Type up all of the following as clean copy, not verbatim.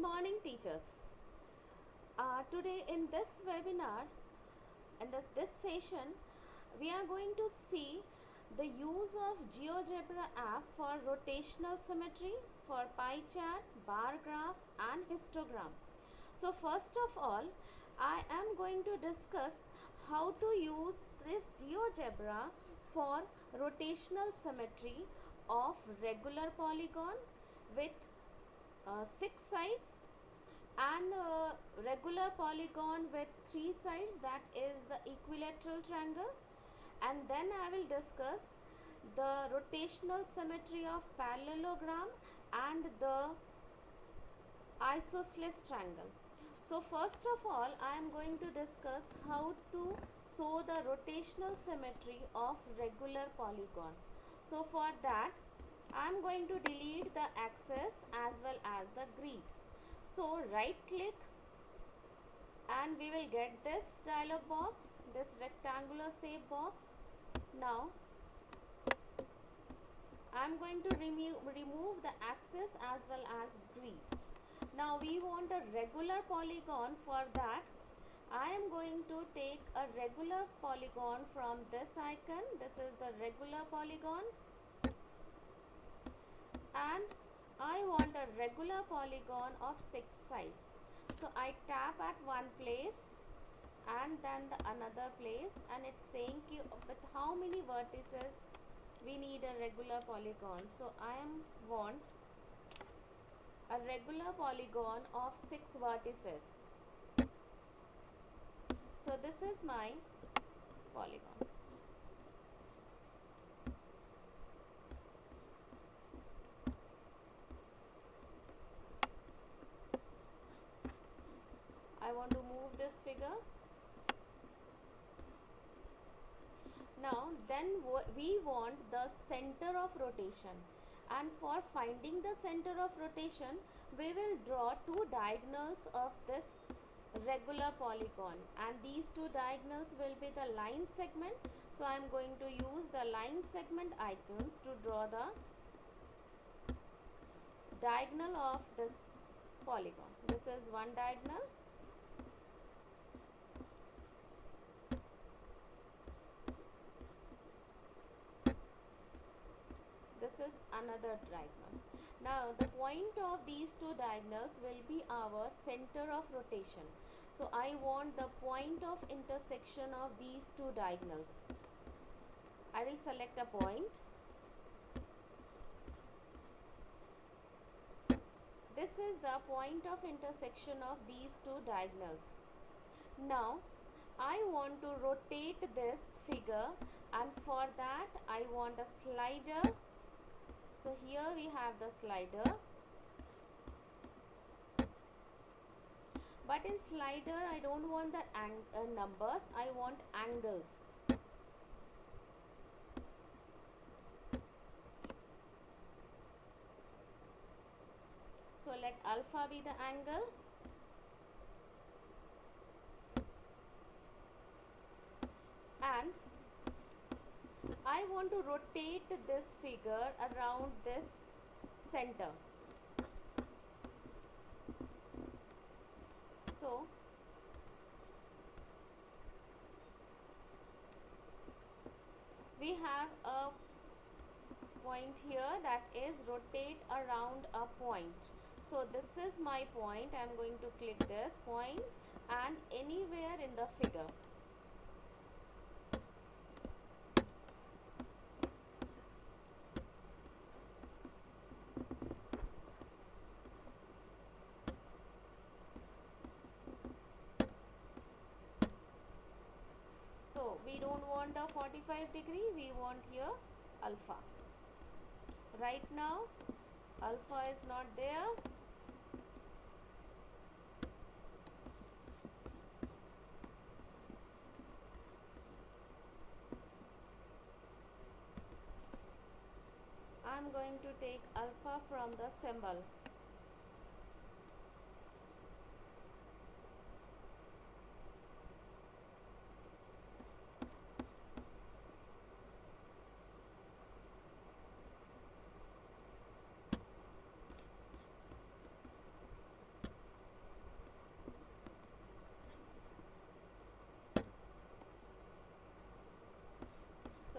morning, teachers. Today in this webinar, in this session, we are going to see the use of GeoGebra app for rotational symmetry, for pie chart, bar graph and histogram. So first of all, I am going to discuss how to use this GeoGebra for rotational symmetry of regular polygon with 6 sides and regular polygon with 3 sides, that is the equilateral triangle. And then I will discuss the rotational symmetry of parallelogram and the isosceles triangle. So first of all, I am going to discuss how to show the rotational symmetry of regular polygon. So for that, I am going to delete the axis as well as the grid. So right click and we will get this dialog box, this rectangular shape box. Now I am going to remove the axis as well as grid. Now we want a regular polygon. For that I am going to take a regular polygon from this icon. This is the regular polygon, and I want a regular polygon of 6 sides. So I tap at one place and then the another place, and it's saying with how many vertices we need a regular polygon. So I want a regular polygon of 6 vertices. So this is my polygon. I want to move this figure. Now then we want the center of rotation, and for finding the center of rotation we will draw two diagonals of this regular polygon, and these two diagonals will be the line segment. So I am going to use the line segment icons to draw the diagonal of this polygon. This is one diagonal, this is another diagonal. Now the point of these two diagonals will be our center of rotation. So I want the point of intersection of these two diagonals. I will select a point. This is the point of intersection of these two diagonals. Now I want to rotate this figure, and for that I want a slider. So here we have the slider, but in slider I don't want the numbers, I want angles. So let alpha be the angle, and I want to rotate this figure around this center. So we have a point here, that is rotate around a point. So this is my point. I am going to click this point and anywhere in the figure. So we don't want a 45 degree, we want here alpha. Right now alpha is not there. I am going to take alpha from the symbol.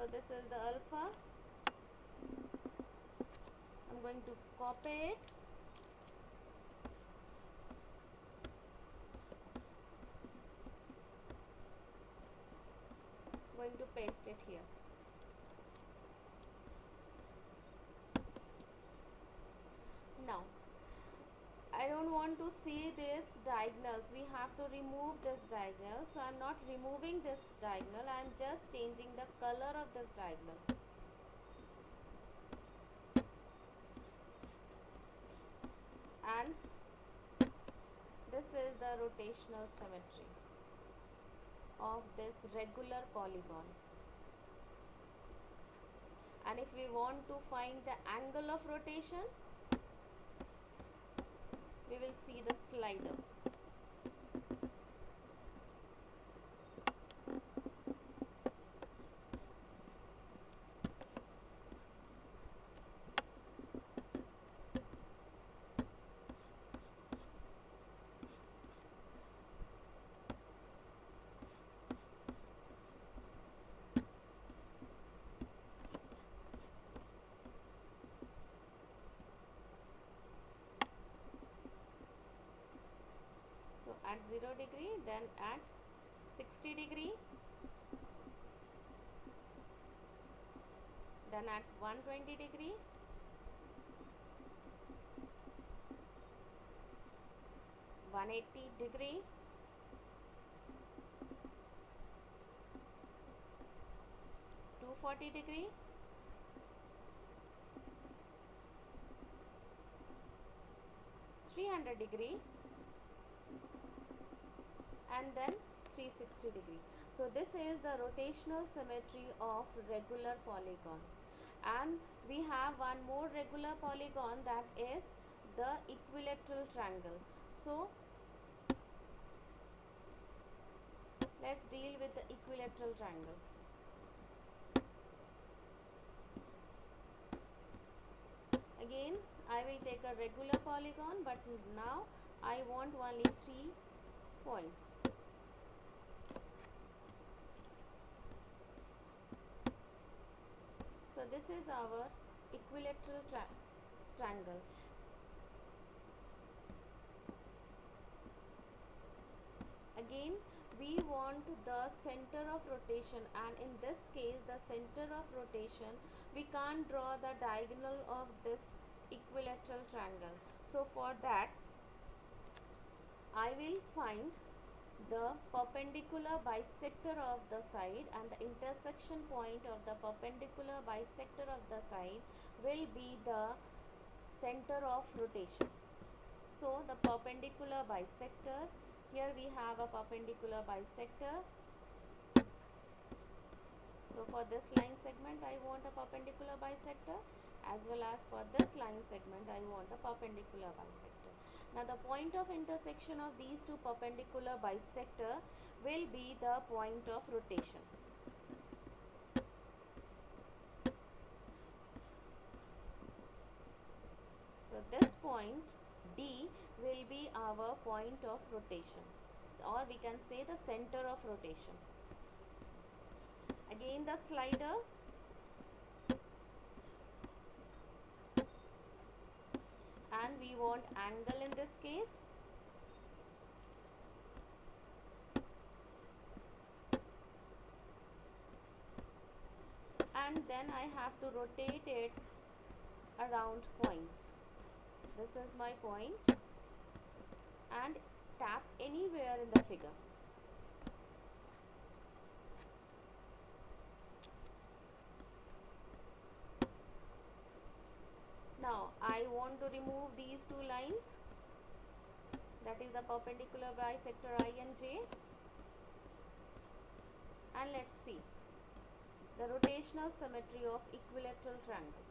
So this is the alpha. I'm going to copy it. Going to paste it here. Now I don't want to see this diagonals. We have to remove this diagonal. So I'm not removing this diagonal. I'm just changing the color of this diagonal. And this is the rotational symmetry of this regular polygon. And if we want to find the angle of rotation, we will see the slider. So at 0 degree, then at 60 degree, then at 120 degree, (180°), 240°, 300°, and then 360°. So this is the rotational symmetry of regular polygon. And we have one more regular polygon, that is the equilateral triangle. So let's deal with the equilateral triangle. Again, I will take a regular polygon, but now I want only 3 points. So this is our equilateral triangle. Again, we want the center of rotation, and in this case the center of rotation, we can't draw the diagonal of this equilateral triangle. So for that, I will find the perpendicular bisector of the side, and the intersection point of the perpendicular bisector of the side will be the center of rotation. So the perpendicular bisector, here we have a perpendicular bisector. So for this line segment I want a perpendicular bisector, as well as for this line segment I want a perpendicular bisector. Now the point of intersection of these two perpendicular bisector will be the point of rotation. So this point D will be our point of rotation, or we can say the center of rotation. Again the slider, and we want angle in this case. And then I have to rotate it around point. This is my point, and tap anywhere in the figure. Now I want to remove these two lines, that is the perpendicular bisector I and J, and let's see the rotational symmetry of equilateral triangle.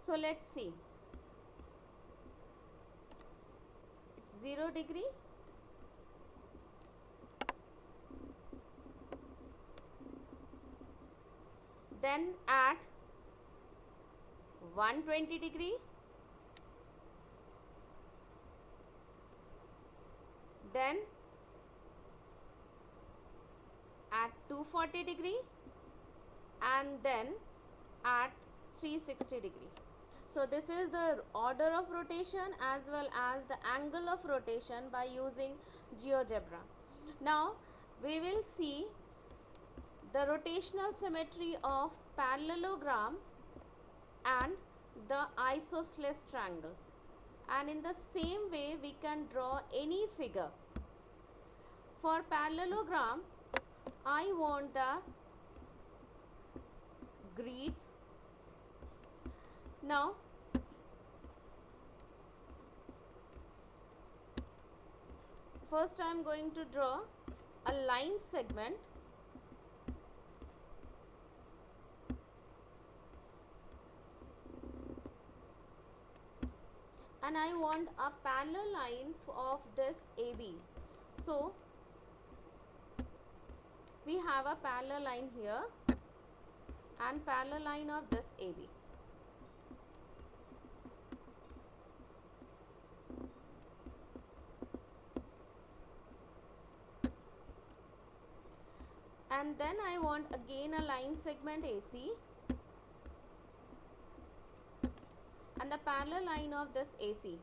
So let's see, it's 0 degree, then at 120 degree, then at 240 degree, and then at 360 degree. So this is the order of rotation as well as the angle of rotation by using GeoGebra. Now we will see the rotational symmetry of parallelogram and the isosceles triangle, and in the same way we can draw any figure. For parallelogram, I want the grids. Now first I am going to draw a line segment and I want a parallel line of this AB. So we have a parallel line here and parallel line of this AB. And then I want again a line segment AC and the parallel line of this AC.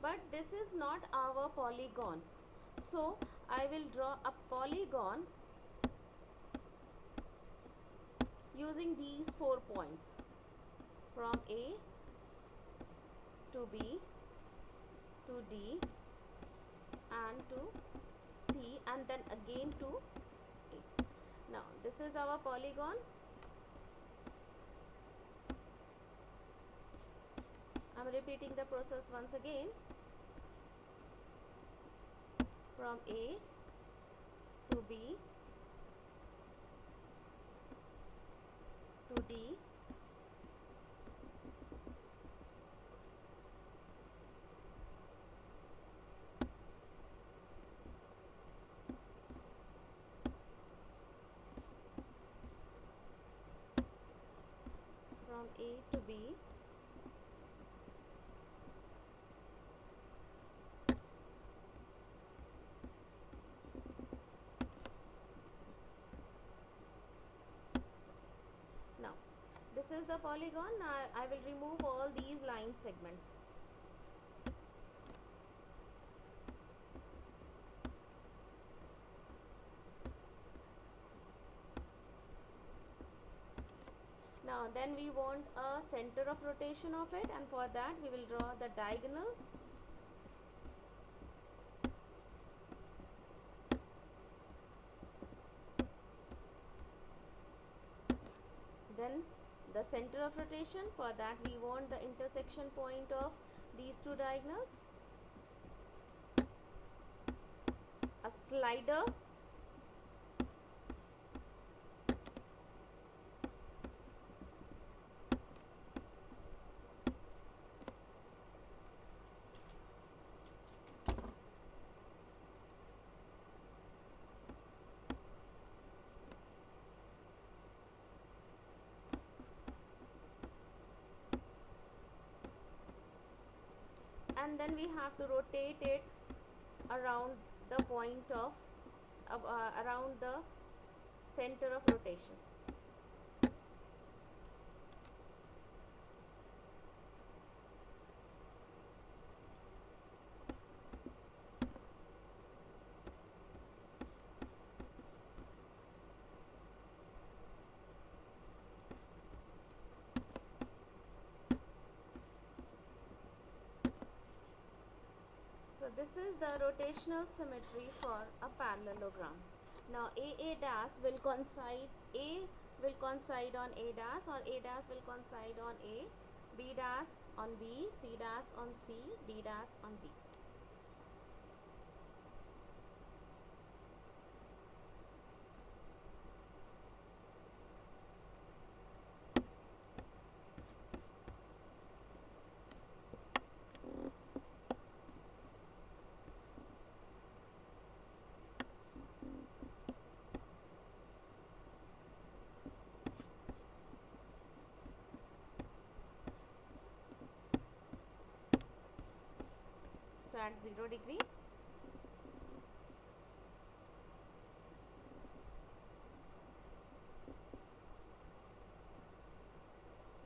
But this is not our polygon, so I will draw a polygon using these 4 points from A to B to D and to C and then again to A. Now this is our polygon. I am repeating the process once again. From A to B to D from A to B now. This is the polygon. I will remove all these line segments. Now then we want a center of rotation of it, and for that we will draw the diagonal. Then the center of rotation, for that we want the intersection point of these two diagonals. A slider. And then we have to rotate it around the point of around the center of rotation. So this is the rotational symmetry for a parallelogram. Now A dash will coincide, A will coincide on A dash, or A dash will coincide on A, B dash on B, C dash on C, D dash on D. So at 0 degree,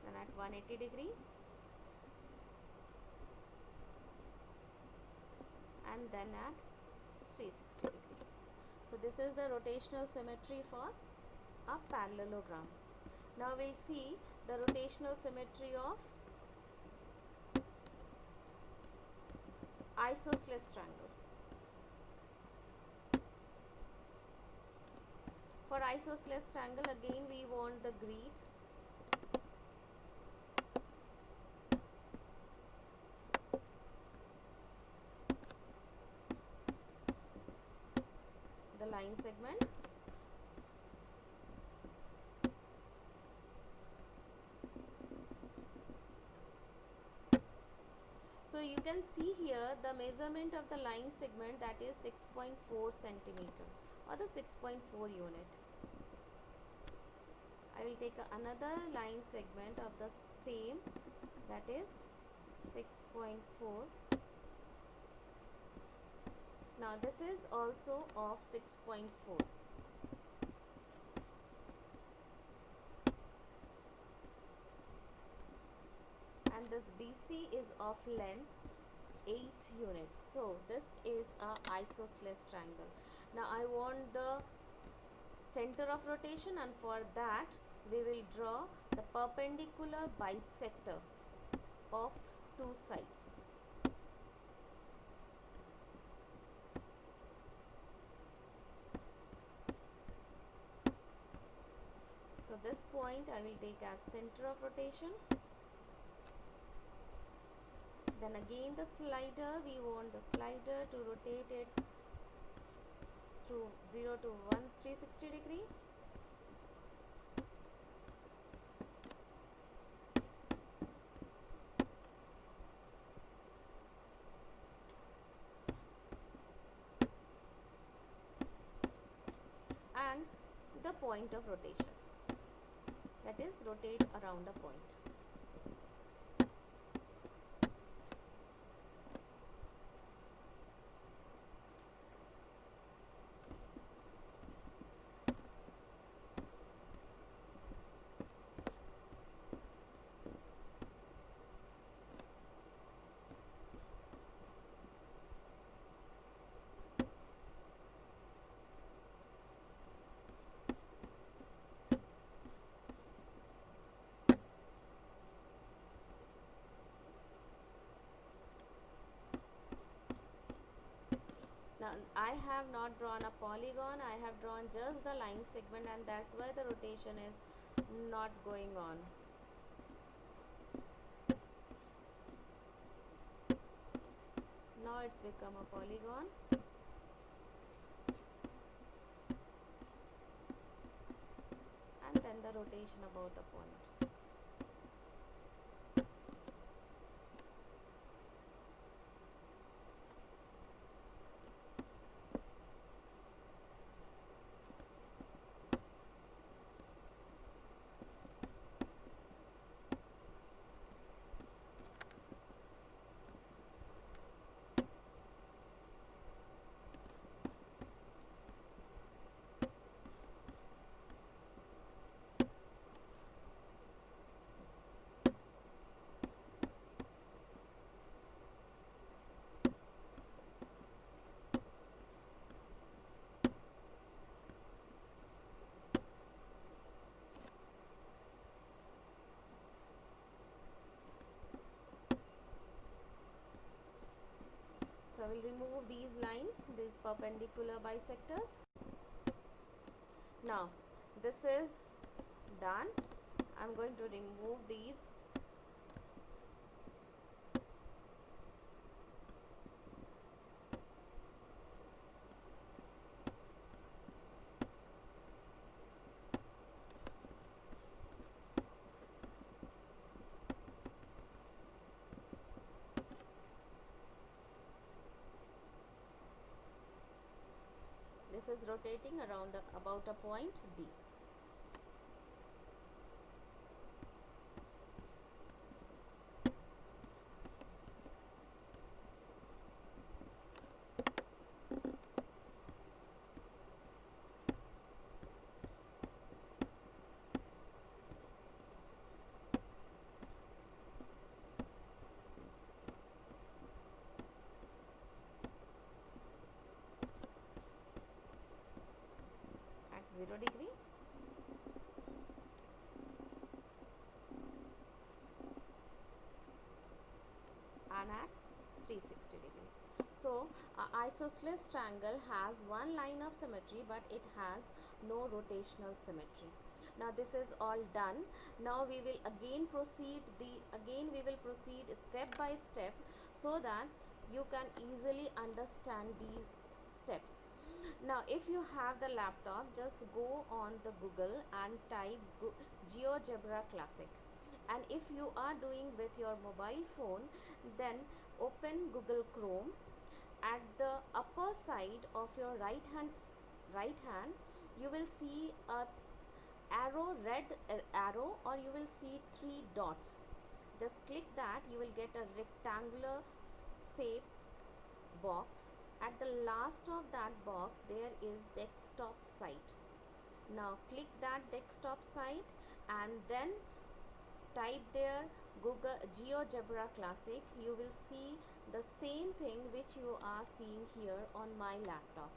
then at 180 degree, and then at 360 degree. So this is the rotational symmetry for a parallelogram. Now we'll see the rotational symmetry of isosceles triangle. For isosceles triangle, again we want the grid, the line segment, so you can see here the measurement of the line segment, that is 6.4 centimeter or the 6.4 unit. I will take another line segment of the same, that is 6.4. Now this is also of 6.4. And this BC is of length 8 units. So this is a isosceles triangle. Now I want the center of rotation, and for that we will draw the perpendicular bisector of two sides. So this point I will take as center of rotation. Then again the slider, we want the slider to rotate it through 0 to 360 degree. And the point of rotation, that is rotate around a point. Now I have not drawn a polygon, I have drawn just the line segment, and that's why the rotation is not going on. Now it's become a polygon. And then the rotation about a point. So I will remove these lines, these perpendicular bisectors. Now this is done. I'm going to remove these. This is rotating around about a point D. 0 degree, and at 360 degree. So isosceles triangle has one line of symmetry, but it has no rotational symmetry. Now this is all done. Now we will again proceed step by step, so that you can easily understand these steps. Now if you have the laptop, just go on the Google and type GeoGebra Classic, and if you are doing with your mobile phone, then open Google Chrome. At the upper side of your right hand, you will see a red arrow, or you will see three dots. Just click that. You will get a rectangular shape box. At the last of that box, there is desktop site. Now click that desktop site, and then type there Google GeoGebra Classic. You will see the same thing which you are seeing here on my laptop.